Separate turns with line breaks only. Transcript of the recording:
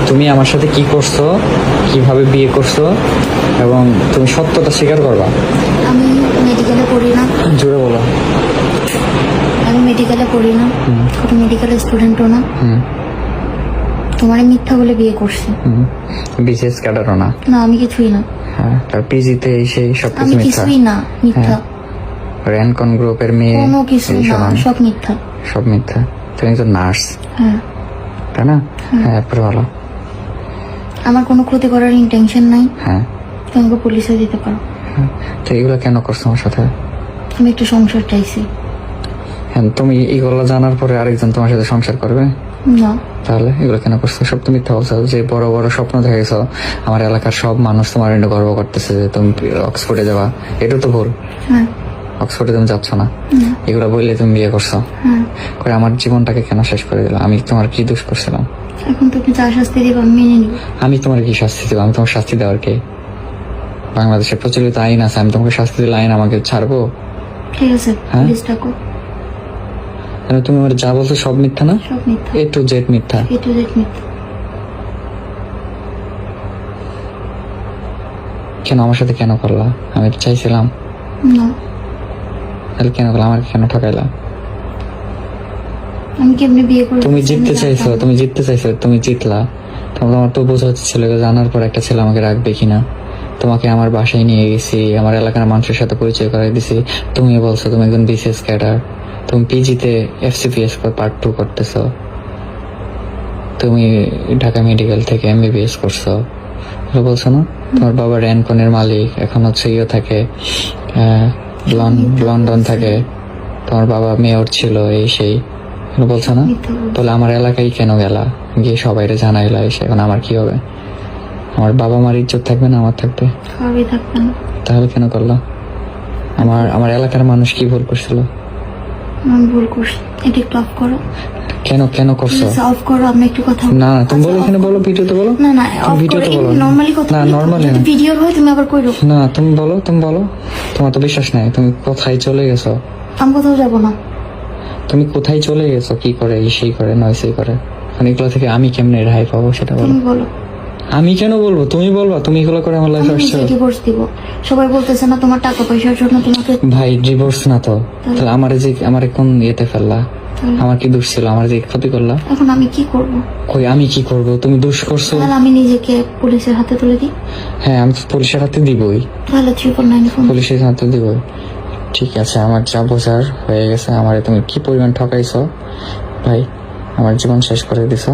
তুমি আমার সাথে কি করছো, কিভাবে বিয়ে করছো, এবং তুমি সত্যতা স্বীকার করবা।
আমি মেডিকেলে পড়ি না।
জোরে বলো।
আমি মেডিকেলে পড়ি না, ছোট মেডিকেলের স্টুডেন্টও না। তোমার মিথ্যা বলে বিয়ে করছি।
বিশেষ ক্যাডারও না।
না, আমি কিছুই না।
হ্যাঁ, তার পিজিতে সেই সব
আমি
কিছু মিথ্যা।
কিছুই না, মিথ্যা।
র্যানকন গ্রুপের মেয়ে,
কোনো কিছু
এইসব
না, সব মিথ্যা।
সব মিথ্যা। তুমি একজন নার্স,
হ্যাঁ।
তাই না? হ্যাঁ, এরপরে ভালো।
আমার কোনো ক্ষতি করার ইন্টেনশন নাই।
হ্যাঁ,
তোমাকে পুলিশে দিতে পারো।
তো এগুলো কেন করছো আমার সাথে?
আমি একটু সংসার চাইছি।
হ্যাঁ, তুমি এগুলো জানার পরে আরেকজন তোমার সাথে সংসার করবে?
না।
তাহলে এগুলো কেন করছো? সব তো মিথ্যা বলছো। যে বড় বড় স্বপ্ন দেখেছো, আমার এলাকার সব মানুষ তোমার এনে গর্ব করতেছে যে তুমি অক্সফোর্ডে যাবা, এটা তো ভুল।
হ্যাঁ।
অক্সফোর্ডে তুমি যাচ্ছ না, এগুলো বললে তুমি বিয়ে করছো।
হ্যাঁ।
করে আমার জীবনটাকে কেন শেষ করে দিলাম? আমি তোমার কি দোষ করছিলাম?
এখন তুমি যা শাস্তি দিবা আমি মেনে নিব।
আমি তোমার কি শাস্তি দেবো? আমি তোমার শাস্তি দেওয়ার কে? বাংলাদেশে প্রচলিত আইন আছে, আমি তোমাকে শাস্তি দিলে আইন আমাকে ছাড়বো?
ঠিক আছে,
হ্যাঁ?
পুলিশ ডাকো।
তুমি আমার যা বলছো সব মিথ্যা না?
সব মিথ্যা।
এ টু জেড মিথ্যা।
এ টু জেড মিথ্যা।
কেন আমার সাথে কেন করলা? আমি তো চাইছিলাম।
না,
তাহলে কেন করলা? আমার কেন ঠকাইলা?
আমি কেমনে বিয়ে করব?
তুমি জিততে চাইছো, তুমি জিততে চাইছো, তুমি জিতলা। তোমার তো বোঝা হচ্ছিল জানার পর একটা ছেলে আমাকে রাখবে কিনা। তোমাকে আমার বাসায় নিয়ে গেছি, আমার এলাকার মানুষের সাথে পরিচয় করাই দিছি। তুমি বলছো তুমি একজন বিসিএস ক্যাডার, তুমি পিজিতে FCPS পার্ট 2 করতেছো, তুমি ঢাকা মেডিকেল থেকে MBBS করছো, এগুলো বলছো না? তোমার বাবা র্যানকনের মালিক, এখন হচ্ছে ইয়ে থাকে, লন্ডন থাকে, তোমার বাবা মেয়র ছিল, এই সেই, এগুলো বলছো না?
মিথ্যা বলছি।
তাহলে আমার এলাকায় কেন গেলা? গিয়ে সবাইরে জানাইলা এসে, এখন আমার কি হবে? আমার বাবা মার ইজ্জত থাকবে না? আমার থাকবে।
সবই থাকবে না।
তাহলে কেন করলা? আমার এলাকার মানুষ কি ভুল করছিল?
আমি ভুল করছি। এটা একটু অফ করো।
কেন কেন করছো?
অফ করো, আমি একটু কথা বলবো।
না, তুমি বলো,
আচ্ছা,
এখানে বলো, ভিডিওতে বলো।
না না, অফ
ভিডিওতে
করো।
বলো।
নরমালি কথা
না,
বলি।
নরমালি না।
যদি ভিডিওর হয় তুমি আবার কইরো।
না, তুমি বলো, তুমি বলো। তোমার তো বিশ্বাস নাই, তুমি কোথায় চলে গেছো?
আমি কোথাও যাব না।
তুমি কোথায় চলে গেছো? কি করে, এই সেই করে, নয় সেই করে? এখন এগুলো থেকে আমি কেমনে রেহাই পাবো সেটা বলো।
তুমি বলো।
আমি কেন বলবো? তুমি বলবা, তুমি এগুলো করে আমার লাইফে
আমি
আসছো।
নিজে ডিভোর্স দিব। সবাই বলতেছে না তোমার টাকা পয়সার জন্য তোমাকে।
ভাই, ডিভোর্স না তো, তাহলে আমার কোন ইয়েতে ফেললা? আমার কি দোষ ছিল? আমার যে ক্ষতি করলা।
এখন আমি কি করব?
কই আমি কি করব? তুমি দোষ করছো।
তাহলে আমি নিজেকে পুলিশের হাতে তুলে দিই।
হ্যাঁ, আমি তো পুলিশের হাতে দিবই,
তাহলে 349 ফোন।
পুলিশের হাতে দিবই। ঠিক আছে, আমার যা বোঝার হয়ে গেছে। আমারে তুমি কি পরিমাণ ঠকাইছো ভাই, আমার জীবন শেষ করে দিছো।